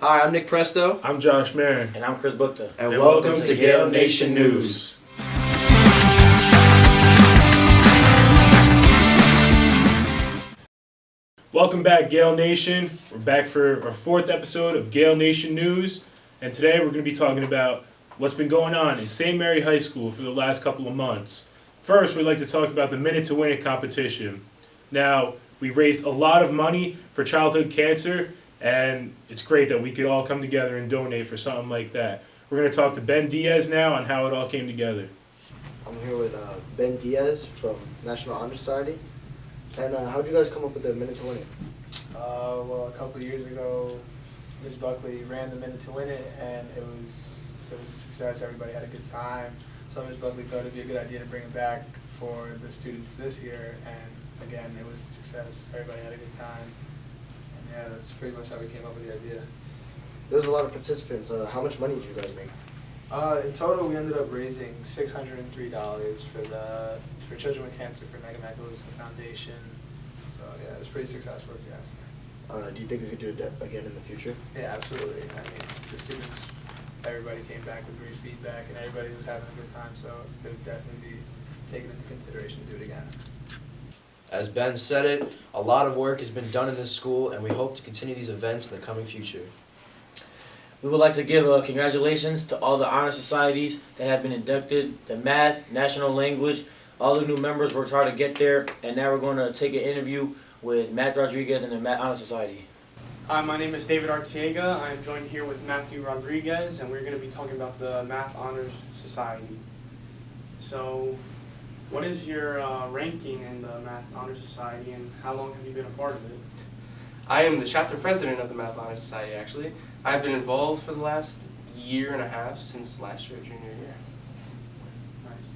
Hi, I'm Nick Presto. I'm Josh Marin. And I'm Chris Bukta. And welcome to Gael Nation News. Welcome back, Gael Nation. We're back for our 4th episode of Gael Nation News. And today we're going to be talking about what's been going on in St. Mary High School for the last couple of months. First, we'd like to talk about the Minute to Win It competition. Now, we've raised a lot of money for childhood cancer, and it's great that we could all come together and donate for something like that. We're going to talk to Ben Diaz now on how it all came together. I'm here with Ben Diaz from National Honor Society. And how'd you guys come up with the Minute to Win It? Well, a couple of years ago, Ms. Buckley ran the Minute to Win It, and it was a success. Everybody had a good time. So Ms. Buckley thought it'd be a good idea to bring it back for the students this year, and again, it was a success. Everybody had a good time. And yeah, that's pretty much how we came up with the idea. There was a lot of participants. How much money did you guys make? In total, we ended up raising $603 for children with cancer for Megan Magdalene Foundation. So yeah, it was pretty successful, if you ask me. Do you think we could do it again in the future? Yeah, absolutely. I mean, the students, everybody came back with great feedback, and everybody was having a good time. So it would definitely be taken into consideration to do it again. As Ben said it, a lot of work has been done in this school, and we hope to continue these events in the coming future. We would like to give congratulations to all the honor societies that have been inducted, the math, national language. All the new members worked hard to get there, and now we're going to take an interview with Matt Rodriguez and the Math Honor Society. Hi, my name is David Arteaga. I'm joined here with Matthew Rodriguez, and we're going to be talking about the Math Honors Society. So, what is your ranking in the Math Honor Society, and how long have you been a part of it? I am the chapter president of the Math Honor Society, actually. I've been involved for the last year and a half, since last year, junior year. Nice.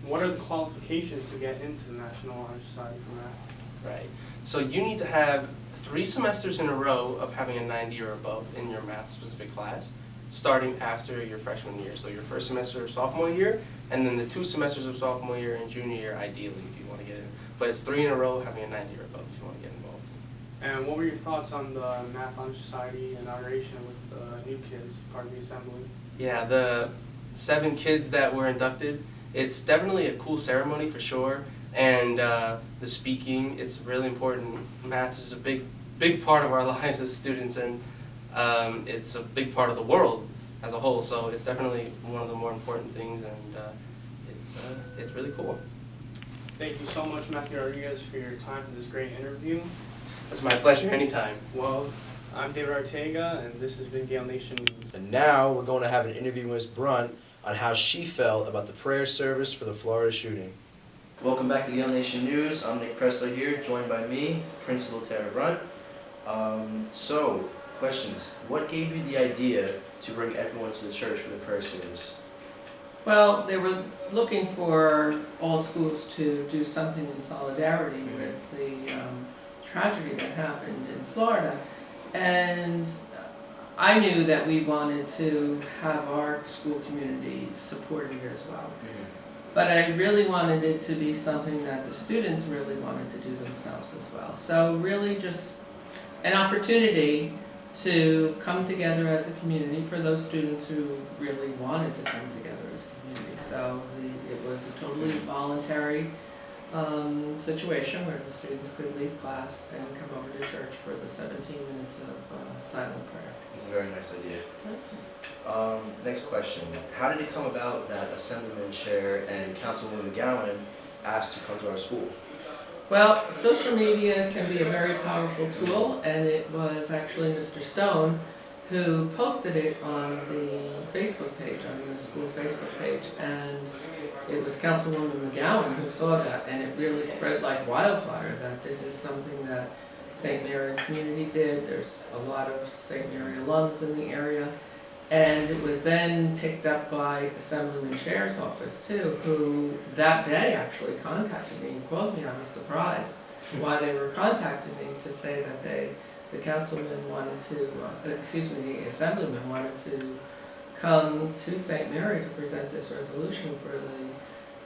What are the qualifications to get into the National Honor Society for Math? Right. So you need to have 3 semesters in a row of having a 90 or above in your math-specific class, starting after your freshman year. So your first semester of sophomore year, and then the 2 semesters of sophomore year and junior year, ideally, if you want to get in. But it's 3 in a row having a 90 or above if you want to get involved. And what were your thoughts on the Math Honor Society inauguration with the new kids, part of the assembly? Yeah, the 7 kids that were inducted, it's definitely a cool ceremony for sure. And the speaking, it's really important. Math is a big part of our lives as students, and it's a big part of the world as a whole. So it's definitely one of the more important things, and it's really cool. Thank you so much, Matthew Rodriguez, for your time for this great interview. It's my pleasure anytime. Well, I'm David Arteaga, and this has been Gael Nation News. And now we're going to have an interview with Ms. Brunt on how she felt about the prayer service for the Florida shooting. Welcome back to Gael Nation News. I'm Nick Presto here, joined by me, Principal Tara Brunt. So, questions. What gave you the idea to bring everyone to the church for the prayer service? Well, they were looking for all schools to do something in solidarity with the tragedy that happened in Florida. And I knew that we wanted to have our school community supported as well. But I really wanted it to be something that the students really wanted to do themselves as well. So really just an opportunity to come together as a community for those students who really wanted to come together as a community. So it was a totally voluntary situation where the students could leave class and come over to church for the 17 minutes of silent prayer. It's a very nice idea. Next question. How did it come about that Assemblyman Chair and Councilwoman Gowan asked to come to our school? Well, social media can be a very powerful tool, and it was actually Mr. Stone who posted it on the Facebook page, on the school Facebook page, and it was Councilwoman McGowan who saw that, and it really spread like wildfire that this is something that St. Mary community did. There's a lot of St. Mary alums in the area, and it was then picked up by Assemblyman Chair's office too, who that day actually contacted me and called me. I was surprised why they were contacting me to say that the councilman wanted to, the assemblyman wanted to come to St. Mary to present this resolution for the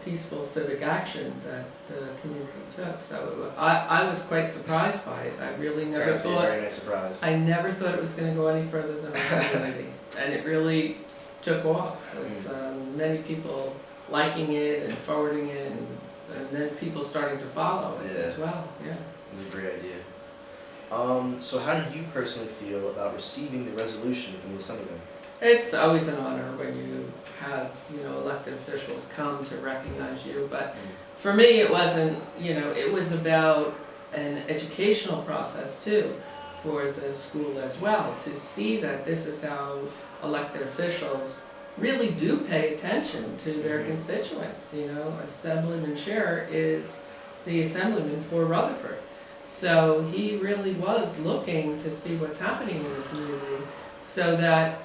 peaceful civic action that the community took. So I was quite surprised by it. I really never Turned out to be a thought, very nice surprise. I never thought it was going to go any further than our community. And it really took off with many people liking it and forwarding it, and then people starting to follow it as well. Yeah. It was a great idea. So how did you personally feel about receiving the resolution from the Assemblyman? It's always an honor when you have, elected officials come to recognize you, but for me it wasn't, it was about an educational process too for the school as well, to see that this is how elected officials really do pay attention to their constituents. Assemblyman Scherer is the assemblyman for Rutherford. So he really was looking to see what's happening in the community, so that,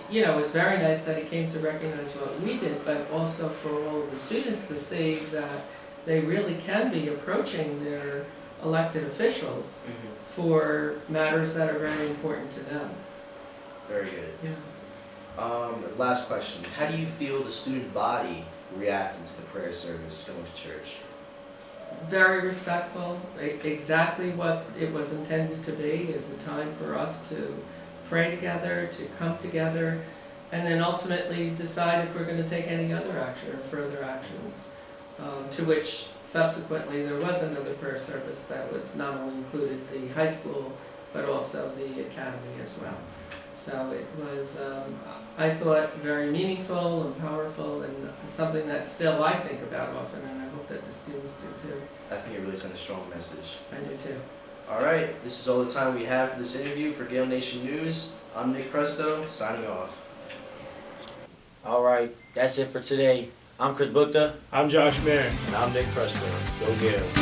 it was very nice that he came to recognize what we did, but also for all of the students to see that they really can be approaching their elected officials for matters that are very important to them. Very good. Yeah. Last question. How do you feel the student body reacted to the prayer service going to church? Very respectful, exactly what it was intended to be, is a time for us to pray together, to come together, and then ultimately decide if we're going to take any other action or further actions. To which subsequently there was another prayer service that was not only included the high school, but also the academy as well. So it was, I thought, very meaningful and powerful, and something that still I think about often, and I hope that the students do too. I think it really sent a strong message. I do too. All right, this is all the time we have for this interview. For Gael Nation News, I'm Nick Presto, signing off. All right, that's it for today. I'm Chris Bukta. I'm Josh Mayer. And I'm Nick Presto. Go Gales.